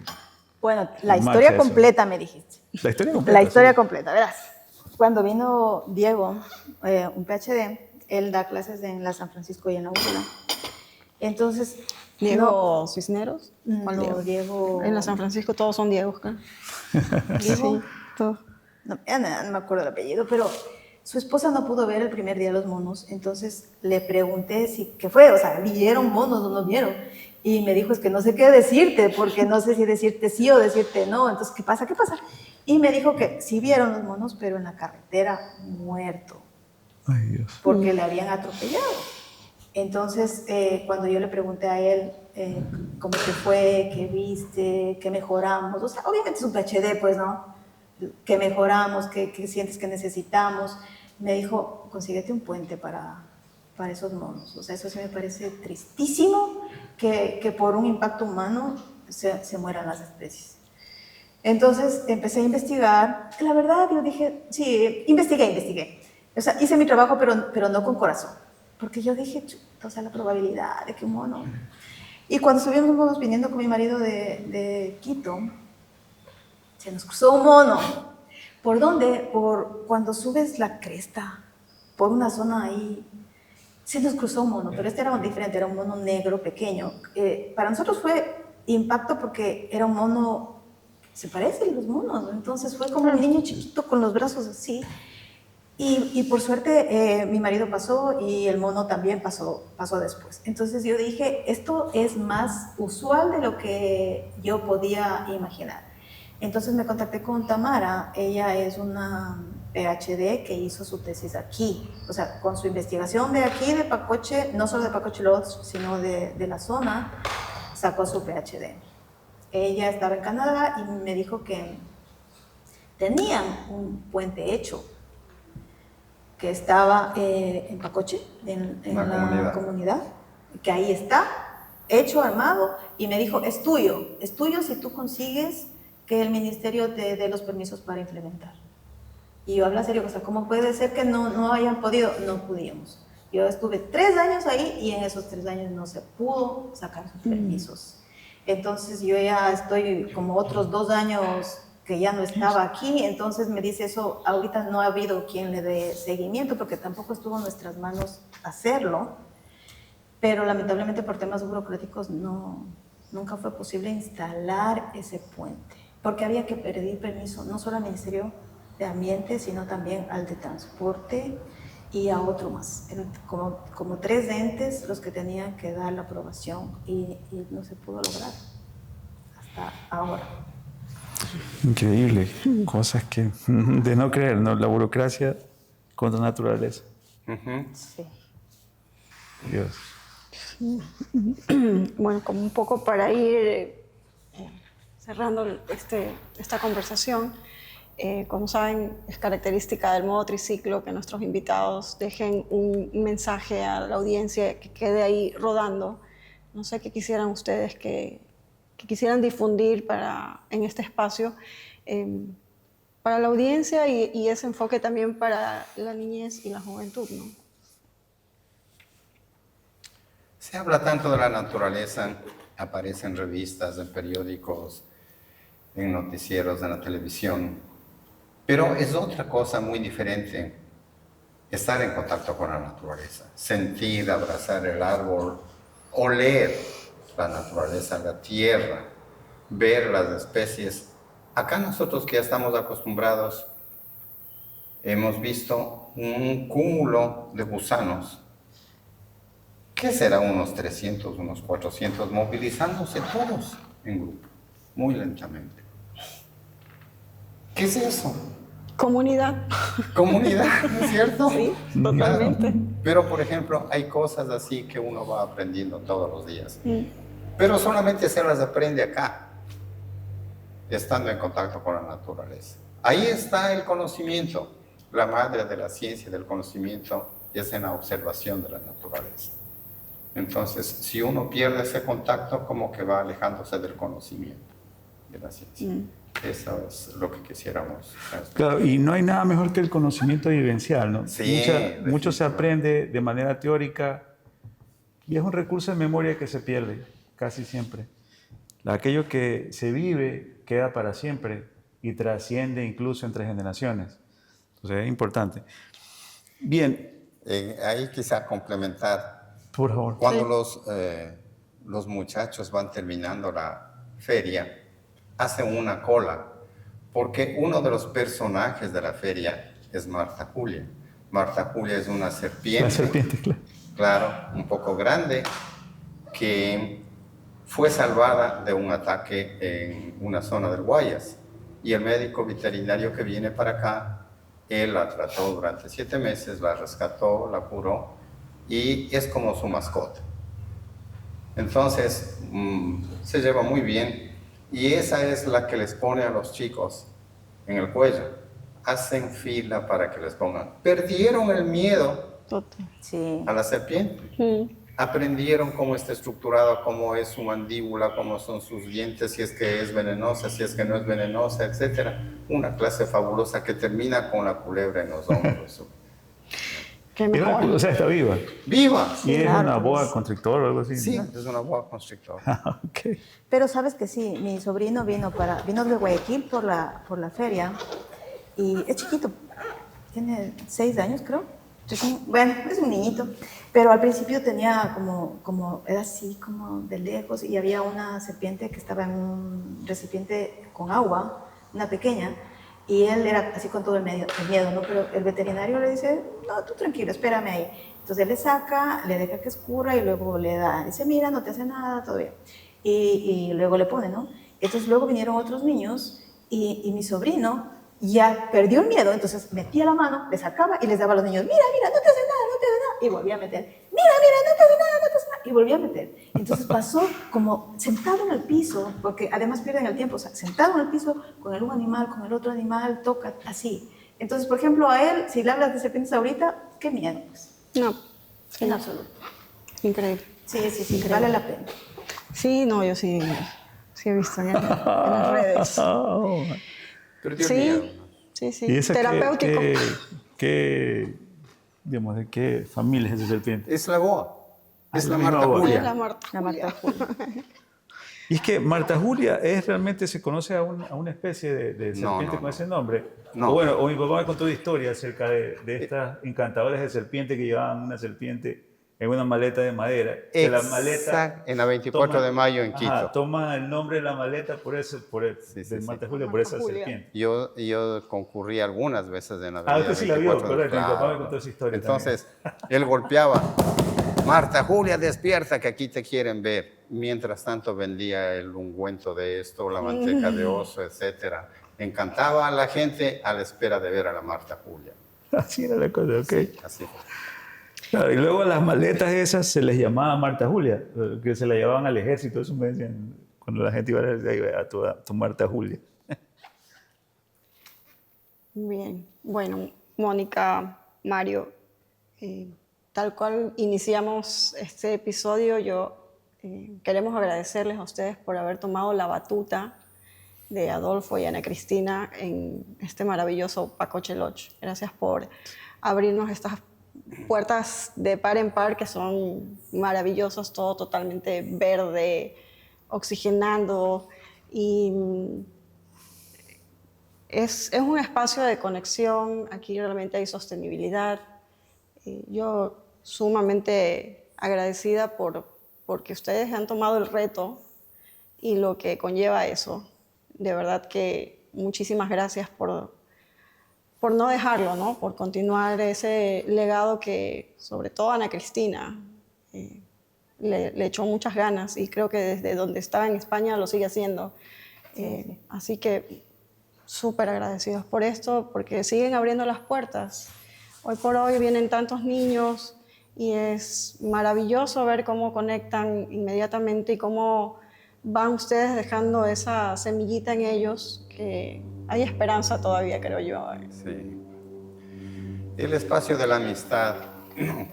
Bueno, la historia completa me dijiste. La historia completa. La historia sí. completa, verás. Cuando vino Diego, un PhD, él da clases en la San Francisco y en la UNLA. Entonces... ¿Diego Cisneros? No, Diego... En la San Francisco todos son Diegos, ¿no? Diego... Sí, todos. No me acuerdo el apellido, pero su esposa no pudo ver el primer día los monos, entonces le pregunté qué fue, o sea, ¿vieron monos o no vieron? Y me dijo, es que no sé qué decirte, porque no sé si decirte sí o decirte no, entonces, ¿qué pasa? Y me dijo que sí vieron los monos, pero en la carretera muerto, Ay, Dios. porque le habían atropellado. Entonces, cuando yo le pregunté a él cómo te fue, qué viste, qué mejoramos, o sea, obviamente es un PhD, pues, ¿no? ¿Qué mejoramos? ¿Qué sientes que necesitamos? Me dijo, consíguete un puente para esos monos. O sea, eso sí me parece tristísimo, que por un impacto humano se mueran las especies. Entonces empecé a investigar. La verdad, yo dije, sí, investigué. O sea, hice mi trabajo, pero no con corazón. Porque yo dije, chuta, o sea, la probabilidad de que un mono... Y cuando estuvimos viniendo con mi marido de Quito, se nos cruzó un mono. ¿Por dónde? Por cuando subes la cresta, por una zona ahí, se nos cruzó un mono, pero este era diferente, era un mono negro pequeño. Para nosotros fue impacto porque era un mono, se parecen los monos, entonces fue como un niño chiquito con los brazos así. Y por suerte mi marido pasó y el mono también pasó después. Entonces yo dije, esto es más usual de lo que yo podía imaginar. Entonces me contacté con Tamara, ella es una PhD que hizo su tesis aquí, o sea, con su investigación de aquí, de Pacoche, no solo de Pacoche Lodge, sino de la zona, sacó su PhD. Ella estaba en Canadá y me dijo que tenían un puente hecho, que estaba en Pacoche, en la comunidad, que ahí está, hecho, armado, y me dijo, es tuyo si tú consigues que el ministerio te dé los permisos para implementar. Y yo hablo serio, o sea, ¿cómo puede ser que no hayan podido? No pudimos. Yo estuve 3 años ahí y en esos 3 años no se pudo sacar sus permisos. Entonces yo ya estoy como otros 2 años que ya no estaba aquí, entonces me dice eso, ahorita no ha habido quien le dé seguimiento porque tampoco estuvo en nuestras manos hacerlo, pero lamentablemente por temas burocráticos nunca fue posible instalar ese puente, porque había que pedir permiso no solo al Ministerio de Ambiente, sino también al de Transporte y a otro más. Eran como 3 entes los que tenían que dar la aprobación y no se pudo lograr hasta ahora. Increíble, cosas que de no creer, ¿no? La burocracia contra la naturaleza. Sí. Dios. Bueno, como un poco para ir cerrando esta conversación, como saben, es característica del modo triciclo que nuestros invitados dejen un mensaje a la audiencia que quede ahí rodando. No sé qué quisieran ustedes que quisieran difundir en este espacio para la audiencia y ese enfoque también para la niñez y la juventud, ¿no? Se habla tanto de la naturaleza, aparece en revistas, en periódicos, en noticieros, en la televisión, pero es otra cosa muy diferente estar en contacto con la naturaleza, sentir, abrazar el árbol, oler la naturaleza, la tierra, ver las especies. Acá nosotros que ya estamos acostumbrados, hemos visto un cúmulo de gusanos. ¿Qué será? Unos 300, unos 400, movilizándose todos en grupo, muy lentamente. ¿Qué es eso? Comunidad. Comunidad, ¿no es cierto? Sí, totalmente. Claro. Pero, por ejemplo, hay cosas así que uno va aprendiendo todos los días. Pero solamente se las aprende acá, estando en contacto con la naturaleza. Ahí está el conocimiento. La madre de la ciencia y del conocimiento es en la observación de la naturaleza. Entonces, si uno pierde ese contacto, como que va alejándose del conocimiento de la ciencia. Eso es lo que quisiéramos. Claro, y no hay nada mejor que el conocimiento vivencial, ¿no? Sí, mucho se aprende de manera teórica y es un recurso de memoria que se pierde casi siempre. Aquello que se vive queda para siempre y trasciende incluso entre generaciones. Entonces es importante. Bien. Ahí quizá complementar. Por favor. Cuando los muchachos van terminando la feria, hacen una cola, porque uno de los personajes de la feria es Marta Julia. Marta Julia es una serpiente. La serpiente, claro. Claro, un poco grande, que fue salvada de un ataque en una zona del Guayas. Y el médico veterinario que viene para acá, él la trató durante 7 meses, la rescató, la curó, y es como su mascota. Entonces, se lleva muy bien y esa es la que les pone a los chicos en el cuello. Hacen fila para que les pongan. Perdieron el miedo Total. Sí. a la serpiente. Aprendieron cómo está estructurada, cómo es su mandíbula, cómo son sus dientes, si es que es venenosa, si es que no es venenosa, etc. Una clase fabulosa que termina con la culebra en los hombros. Qué mejor. O sea, está viva. ¡Viva! ¿Y es claro, una boa pues. constrictor o algo así? Sí, ¿no? es una boa constrictor. Ok. Pero sabes que sí, mi sobrino vino de Guayaquil por la feria y es chiquito, tiene 6 años creo. Bueno, es un niñito, pero al principio tenía era así como de lejos y había una serpiente que estaba en un recipiente con agua, una pequeña, y él era así con todo el miedo, ¿no? Pero el veterinario le dice, no, tú tranquilo, espérame ahí. Entonces él le saca, le deja que escurra y luego le da, dice, mira, no te hace nada, todo bien. Y luego le pone, ¿no? Entonces luego vinieron otros niños y mi sobrino ya perdió el miedo, entonces metía la mano, le sacaba y les daba a los niños, mira, no te hace nada, no te hace nada, y volvía a meter, mira, no te hace nada, no te hace nada, y volvía a meter. Entonces pasó como sentado en el piso, porque además pierden el tiempo, o sea, sentado en el piso con el un animal, con el otro animal, toca, así. Entonces, por ejemplo, a él, si le hablas de serpientes ahorita, qué miedo, pues. No, En absoluto. increíble. Sí, vale la pena. Sí, no, yo sí he visto en las redes. Oh. Perdió el miedo. Sí, sí. ¿Y esa Terapéutico. digamos, de qué familia es esa serpiente? Es la boa. Es la misma Marta boa. Julia. La Marta. La Marta Julia. Y es que Marta Julia realmente se conoce a una especie de serpiente con ese nombre. No. O mi papá me contó una historia acerca de estas encantadoras de serpiente que llevaban una serpiente en una maleta de madera. Que la maleta En la 24 de mayo en Quito. Toman el nombre de la maleta de Marta Julia, por esa Julia. serpiente. Yo concurrí algunas veces en la Ah, avenida usted sí la vio, 24 de- correcto. Mi papá me Claro. contó esa historia Entonces, él golpeaba, Marta Julia, despierta que aquí te quieren ver. Mientras tanto vendía el ungüento de esto, la manteca de oso, etc. Encantaba a la gente a la espera de ver a la Marta Julia. Así era la cosa, ok. Así fue. Claro, y luego las maletas esas se les llamaba Marta Julia, que se la llevaban al ejército, eso me decían, cuando la gente iba a tu Marta Julia. Bien. Bueno, Mónica, Mario, tal cual iniciamos este episodio, queremos agradecerles a ustedes por haber tomado la batuta de Adolfo y Ana Cristina en este maravilloso Pacoche Lodge. Gracias por abrirnos estas puertas de par en par que son maravillosas, todo totalmente verde, oxigenando y es un espacio de conexión. Aquí realmente hay sostenibilidad. Yo sumamente agradecida porque ustedes han tomado el reto y lo que conlleva eso. De verdad que muchísimas gracias por no dejarlo, ¿no? Por continuar ese legado que, sobre todo Ana Cristina, le echó muchas ganas y creo que desde donde estaba en España lo sigue haciendo. Sí. Así que súper agradecidos por esto, porque siguen abriendo las puertas. Hoy por hoy vienen tantos niños y es maravilloso ver cómo conectan inmediatamente y cómo van ustedes dejando esa semillita en ellos, que hay esperanza todavía, creo yo. Sí. El espacio de la amistad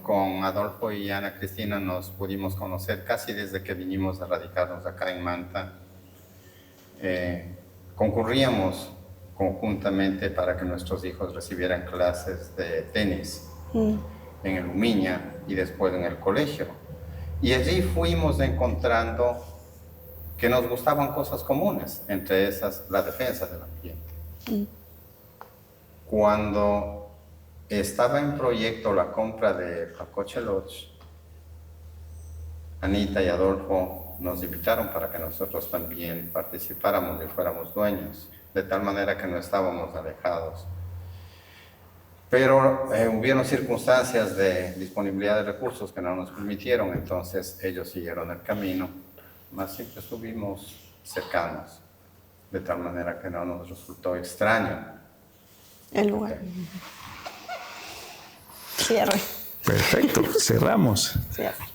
con Adolfo y Ana Cristina nos pudimos conocer casi desde que vinimos a radicarnos acá en Manta. Concurríamos conjuntamente para que nuestros hijos recibieran clases de tenis en el Umiña y después en el colegio. Y allí fuimos encontrando que nos gustaban cosas comunes, entre esas la defensa del ambiente. Cuando estaba en proyecto la compra de Pacoche Lodge, Anita y Adolfo nos invitaron para que nosotros también participáramos y fuéramos dueños, de tal manera que no estábamos alejados. Pero hubieron circunstancias de disponibilidad de recursos que no nos permitieron, entonces ellos siguieron el camino, más siempre estuvimos cercanos, de tal manera que no nos resultó extraño. El lugar. Cierre. Perfecto, cerramos. Cierra.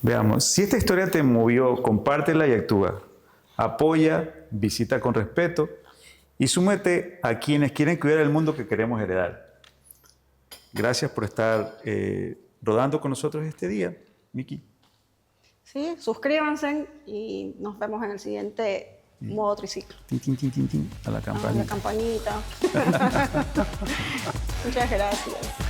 Veamos, si esta historia te movió, compártela y actúa. Apoya, visita con respeto y súmete a quienes quieren cuidar el mundo que queremos heredar. Gracias por estar rodando con nosotros este día, Miki. Sí, suscríbanse y nos vemos en el siguiente modo triciclo. Tin, tin, tin, tin, tin, a la campanita. La campanita. Muchas gracias.